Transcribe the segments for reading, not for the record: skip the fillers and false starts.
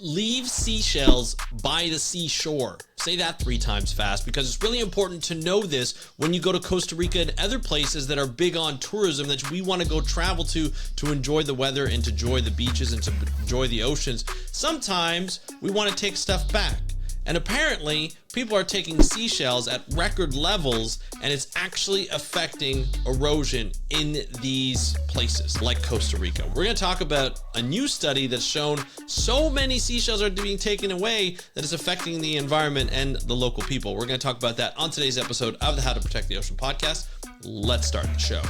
Leave seashells by the seashore. Say that 3 times fast, because it's really important to know this when you go to Costa Rica and other places that are big on tourism that we want to go travel to enjoy the weather and to enjoy the beaches and to enjoy the oceans. Sometimes we want to take stuff back. And apparently, people are taking seashells at record levels, and it's actually affecting erosion in these places like Costa Rica. We're going to talk about a new study that's shown so many seashells are being taken away that it's affecting the environment and the local people. We're going to talk about that on today's episode of the How to Protect the Ocean podcast. Let's start the show.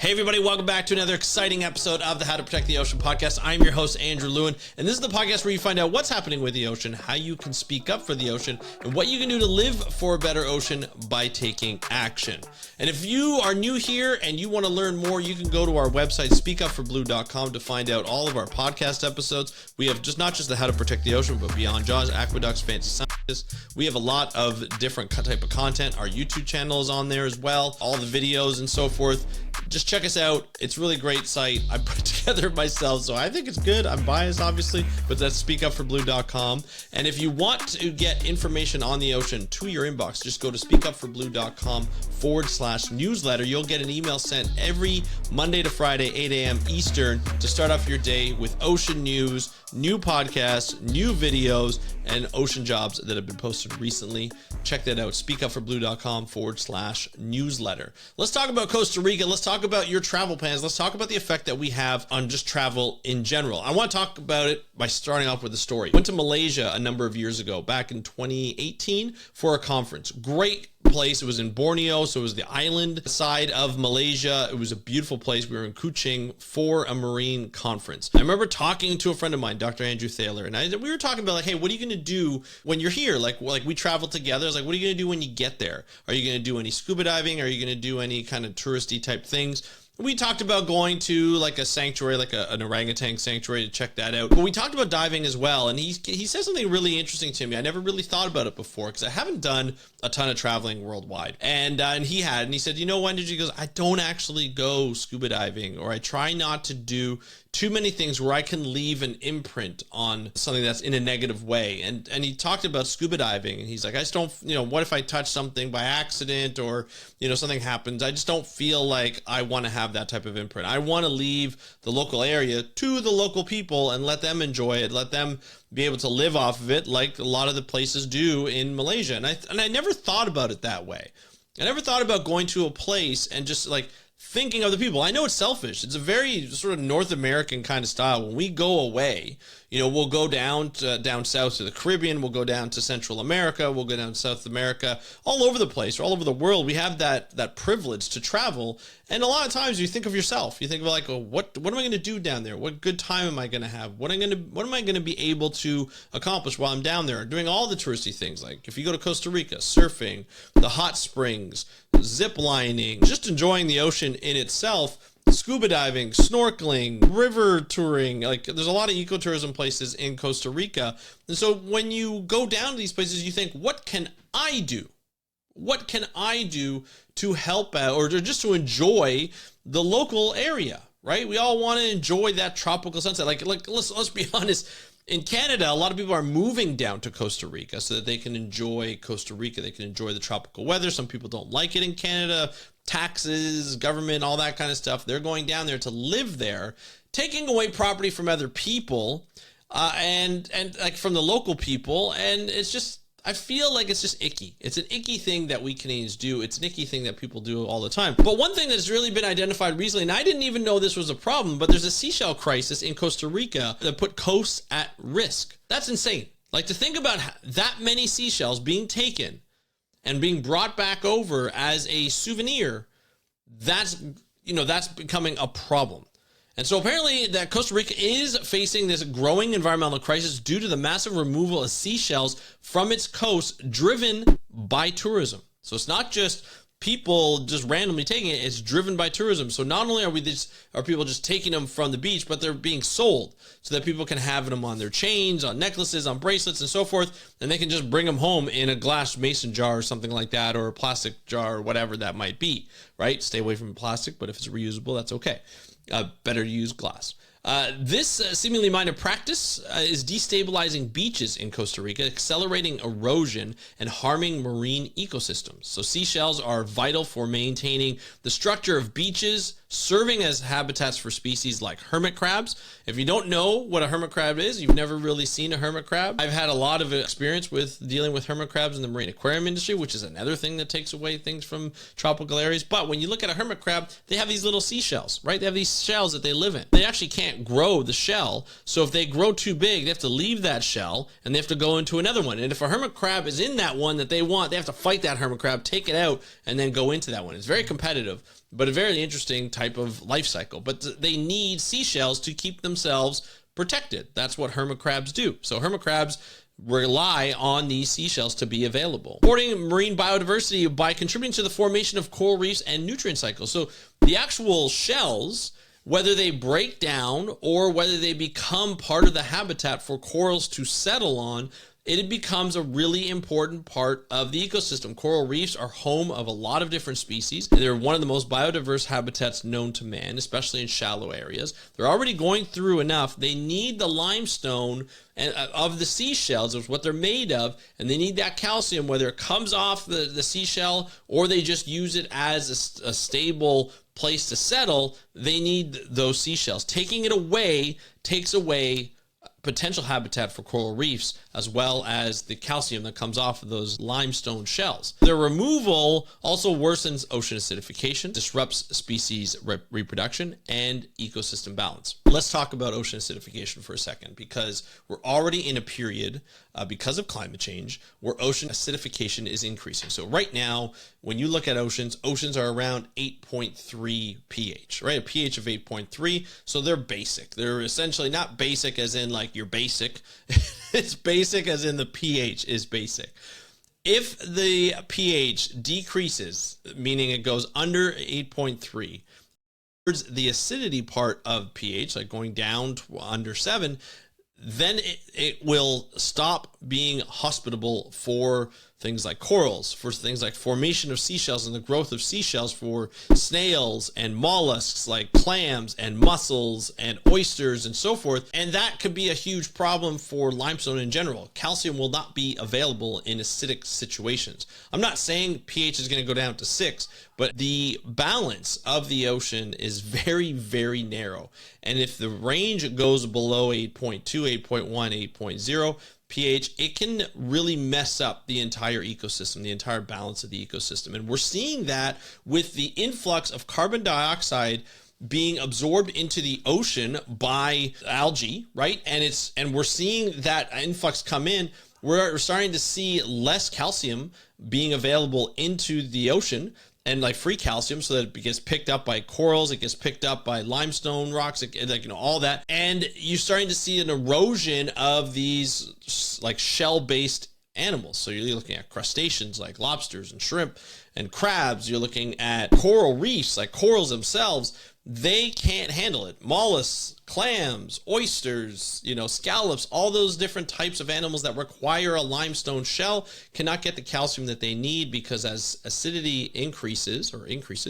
Hey everybody, welcome back to another exciting episode of the How to Protect the Ocean podcast. I'm your host, Andrew Lewin, and this is the podcast where you find out what's happening with the ocean, how you can speak up for the ocean, and what you can do to live for a better ocean by taking action. And if you are new here and you want to learn more, you can go to our website, speakupforblue.com, to find out all of our podcast episodes. We have not just the How to Protect the Ocean, but Beyond Jaws, Aqueducts, Fancy Scientists. We have a lot of different type of content. Our YouTube channel is on there as well, all the videos and so forth. Just check us out. It's a really great site. I put it together myself, so I think it's good. I'm biased, obviously, but that's speakupforblue.com. And if you want to get information on the ocean to your inbox, just go to speakupforblue.com/newsletter. You'll get an email sent every Monday to Friday, 8 a.m. Eastern, to start off your day with ocean news, new podcasts, new videos, and ocean jobs that have been posted recently. Check that out, speakupforblue.com/newsletter. Let's talk about Costa Rica. Let's talk about your travel plans. Let's talk about the effect that we have on just travel in general. I want to talk about it by starting off with a story. I went to Malaysia a number of years ago, back in 2018, for a conference. Great place. It was in Borneo, so it was the island side of Malaysia. It was a beautiful place. We were in Kuching for a marine conference. I remember talking to a friend of mine, Dr. Andrew Thaler, and we were talking about, like, hey, what are you going to do when you're here? Like we traveled together. I was like, what are you going to do when you get there? Are you going to do any scuba diving? Are you going to do any kind of touristy type things? We talked about going to like a sanctuary, like an orangutan sanctuary, to check that out. But we talked about diving as well. And he said something really interesting to me. I never really thought about it before because I haven't done a ton of traveling worldwide. And he had, and he said, you know, when did you go? I don't actually go scuba diving, or I try not to do too many things where I can leave an imprint on something that's in a negative way. And he talked about scuba diving, and he's like, I just don't, what if I touch something by accident, or, something happens? I just don't feel like I want to have that type of imprint. I want to leave the local area to the local people and let them enjoy it, let them be able to live off of it like a lot of the places do in Malaysia. And I never thought about it that way. I never thought about going to a place and just like thinking of the people. I know it's selfish. It's a very sort of North American kind of style. When we go away, we'll go down south to the Caribbean. We'll go down to Central America. We'll go down to South America, all over the place, or all over the world. We have that privilege to travel. And a lot of times you think of yourself. You think of like, what am I going to do down there? What good time am I going to have? What am I going to be able to accomplish while I'm down there, doing all the touristy things? Like if you go to Costa Rica, surfing, the hot springs, zip lining, just enjoying the ocean in itself, scuba diving, snorkeling, river touring. Like there's a lot of ecotourism places in Costa Rica. And so when you go down to these places, you think, what can I do? What can I do to help out, or just to enjoy the local area, right? We all want to enjoy that tropical sunset. Like let's be honest. In Canada, a lot of people are moving down to Costa Rica so that they can enjoy Costa Rica. They can enjoy the tropical weather. Some people don't like it in Canada. Taxes, government, all that kind of stuff. They're going down there to live there, taking away property from other people, and like from the local people. And it's just, I feel like it's just icky. It's an icky thing that we Canadians do. It's an icky thing that people do all the time. But one thing that's really been identified recently, and I didn't even know this was a problem, but there's a seashell crisis in Costa Rica that put coasts at risk. That's insane. Like, to think about that many seashells being taken and being brought back over as a souvenir, that's becoming a problem. And so apparently that Costa Rica is facing this growing environmental crisis due to the massive removal of seashells from its coast, driven by tourism. So it's not just people just randomly taking it, it's driven by tourism. So not only are people just taking them from the beach, but they're being sold so that people can have them on their chains, on necklaces, on bracelets, and so forth, and they can just bring them home in a glass mason jar or something like that, or a plastic jar, or whatever that might be, right? Stay away from plastic, but if it's reusable, that's okay. better use glass. This seemingly minor practice is destabilizing beaches in Costa Rica, accelerating erosion and harming marine ecosystems. So seashells are vital for maintaining the structure of beaches, serving as habitats for species like hermit crabs. If you don't know what a hermit crab is, you've never really seen a hermit crab. I've had a lot of experience with dealing with hermit crabs in the marine aquarium industry, which is another thing that takes away things from tropical areas. But when you look at a hermit crab, they have these little seashells, right? They have these shells that they live in. They actually can't grow the shell. So if they grow too big, they have to leave that shell and they have to go into another one. And if a hermit crab is in that one that they want, they have to fight that hermit crab, take it out, and then go into that one. It's very competitive, but a very interesting type of life cycle. But they need seashells to keep themselves protected. That's what hermit crabs do. So hermit crabs rely on these seashells to be available. Supporting marine biodiversity by contributing to the formation of coral reefs and nutrient cycles. So the actual shells, whether they break down or whether they become part of the habitat for corals to settle on, it becomes a really important part of the ecosystem. Coral reefs are home of a lot of different species. They're one of the most biodiverse habitats known to man, especially in shallow areas. They're already going through enough. They need the limestone of the seashells, is what they're made of, and they need that calcium, whether it comes off the seashell or they just use it as a stable place to settle. They need those seashells. Taking it away takes away potential habitat for coral reefs, as well as the calcium that comes off of those limestone shells. Their removal also worsens ocean acidification, disrupts species reproduction, and ecosystem balance. Let's talk about ocean acidification for a second, because we're already in a period, because of climate change, where ocean acidification is increasing. So right now, when you look at oceans are around 8.3 pH, right? A pH of 8.3. So they're basic. They're essentially not basic as in like you're basic. It's basic as in the pH is basic. If the pH decreases, meaning it goes under 8.3, towards the acidity part of pH, like going down to under 7, then it will stop being hospitable for things like corals, for things like formation of seashells and the growth of seashells, for snails and mollusks like clams and mussels and oysters and so forth. And that could be a huge problem for limestone in general. Calcium will not be available in acidic situations. I'm not saying pH is going to go down to 6, but the balance of the ocean is very, very narrow. And if the range goes below 8.2, 8.1, 8.0 pH, it can really mess up the entire ecosystem, the entire balance of the ecosystem. And we're seeing that with the influx of carbon dioxide being absorbed into the ocean by algae, right? And we're seeing that influx come in. We're starting to see less calcium being available into the ocean, and like free calcium, so that it gets picked up by corals, it gets picked up by limestone rocks, all that. And you're starting to see an erosion of these like shell-based animals. So you're looking at crustaceans like lobsters and shrimp and crabs. You're looking at coral reefs, like corals themselves. They can't handle it. Mollusks, clams, oysters, scallops, all those different types of animals that require a limestone shell cannot get the calcium that they need, because as acidity increases,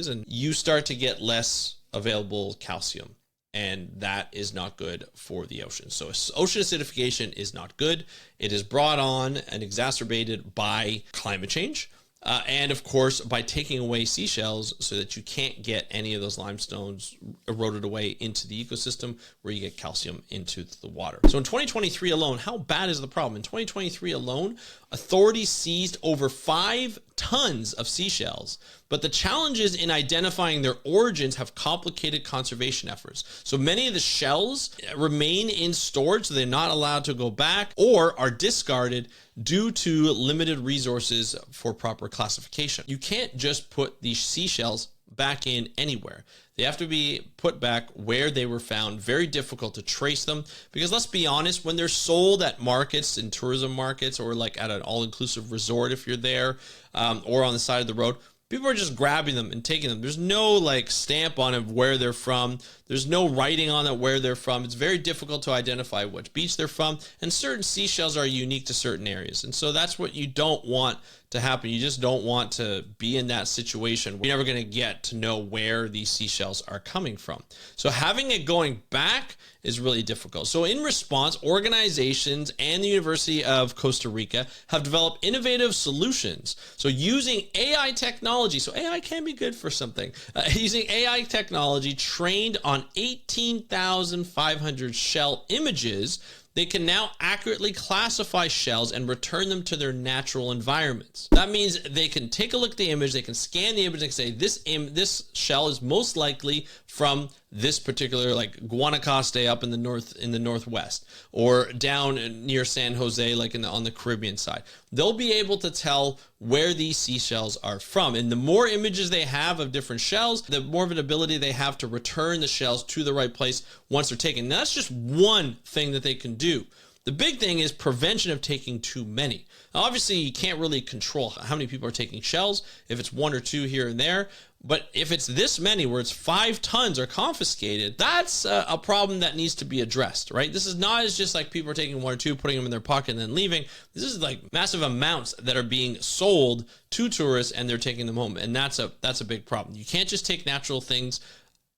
and you start to get less available calcium. And that is not good for the ocean. So ocean acidification is not good. It is brought on and exacerbated by climate change. And of course, by taking away seashells so that you can't get any of those limestones eroded away into the ecosystem, where you get calcium into the water. So in 2023 alone, how bad is the problem? In 2023 alone, authorities seized over 5 tons of seashells, but the challenges in identifying their origins have complicated conservation efforts. So many of the shells remain in storage, so they're not allowed to go back, or are discarded due to limited resources for proper classification. You can't just put these seashells back in anywhere. They have to be put back where they were found. Very difficult to trace them, because let's be honest, when they're sold at markets, in tourism markets, or like at an all-inclusive resort if you're there, or on the side of the road, people are just grabbing them and taking them. There's no like stamp on them where they're from. There's no writing on it where they're from. It's very difficult to identify which beach they're from, and certain seashells are unique to certain areas. And so that's what you don't want to happen. You just don't want to be in that situation. You're never going to get to know where these seashells are coming from. So having it going back is really difficult. So in response, organizations and the University of Costa Rica have developed innovative solutions. So using AI technology, so AI can be good for something. Using AI technology trained on 18,500 shell images, they can now accurately classify shells and return them to their natural environments. That means they can take a look at the image, they can scan the image and say, this shell is most likely from this particular, like Guanacaste up in the northwest, or down near San Jose, like on the Caribbean side. They'll be able to tell where these seashells are from. And the more images they have of different shells, the more of an ability they have to return the shells to the right place once they're taken. Now, that's just one thing that they can do. The big thing is prevention of taking too many. Now, obviously, you can't really control how many people are taking shells, if it's one or two here and there. But if it's this many, where it's 5 tons are confiscated, that's a problem that needs to be addressed, right? This is not as just like people are taking 1 or 2, putting them in their pocket and then leaving. This is like massive amounts that are being sold to tourists and they're taking them home. And that's a big problem. You can't just take natural things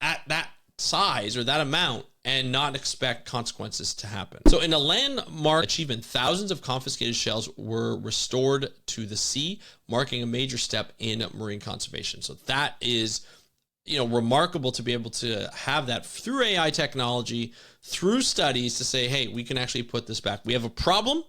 at that size or that amount and not expect consequences to happen. So in a landmark achievement, thousands of confiscated shells were restored to the sea, marking a major step in marine conservation. So that is, remarkable to be able to have that through AI technology, through studies to say, hey, we can actually put this back. We have a problem.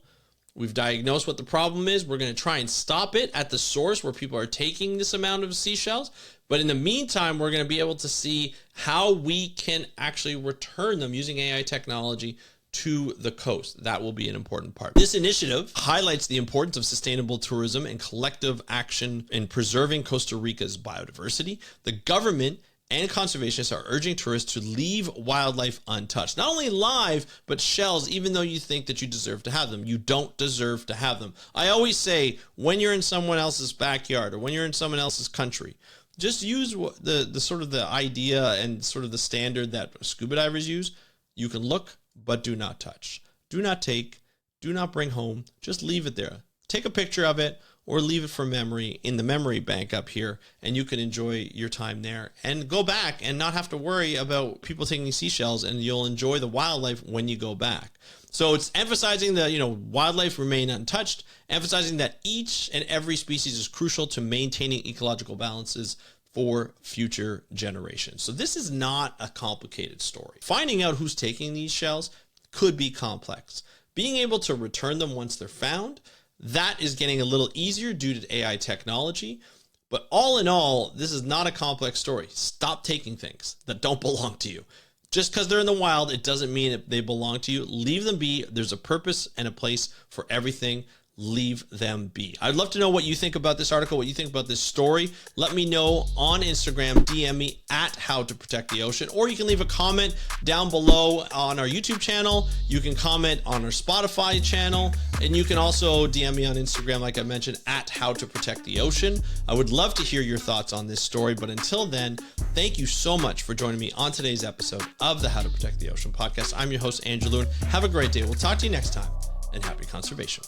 We've diagnosed what the problem is. We're going to try and stop it at the source where people are taking this amount of seashells. But in the meantime, we're going to be able to see how we can actually return them using AI technology to the coast. That will be an important part. This initiative highlights the importance of sustainable tourism and collective action in preserving Costa Rica's biodiversity. The government and conservationists are urging tourists to leave wildlife untouched. Not only live, but shells, even though you think that you deserve to have them. You don't deserve to have them. I always say, when you're in someone else's backyard or when you're in someone else's country, just use the sort of the idea and sort of the standard that scuba divers use. You can look, but do not touch. Do not take, do not bring home. Just leave it there. Take a picture of it or leave it for memory in the memory bank up here, and you can enjoy your time there and go back and not have to worry about people taking seashells, and you'll enjoy the wildlife when you go back. So it's emphasizing that, wildlife remain untouched, emphasizing that each and every species is crucial to maintaining ecological balances for future generations. So this is not a complicated story. Finding out who's taking these shells could be complex. Being able to return them once they're found, that is getting a little easier due to AI technology. But all in all, this is not a complex story. Stop taking things that don't belong to you. Just because they're in the wild, it doesn't mean that they belong to you. Leave them be. There's a purpose and a place for everything. Leave them be. I'd love to know what you think about this article, what you think about this story. Let me know on Instagram, DM me at How to Protect the Ocean, or you can leave a comment down below on our YouTube channel. You can comment on our Spotify channel, and you can also DM me on Instagram, like I mentioned, at How to Protect the Ocean. I would love to hear your thoughts on this story, but until then, thank you so much for joining me on today's episode of the How to Protect the Ocean podcast. I'm your host, Andrew Lewin. Have a great day. We'll talk to you next time, and happy conservation.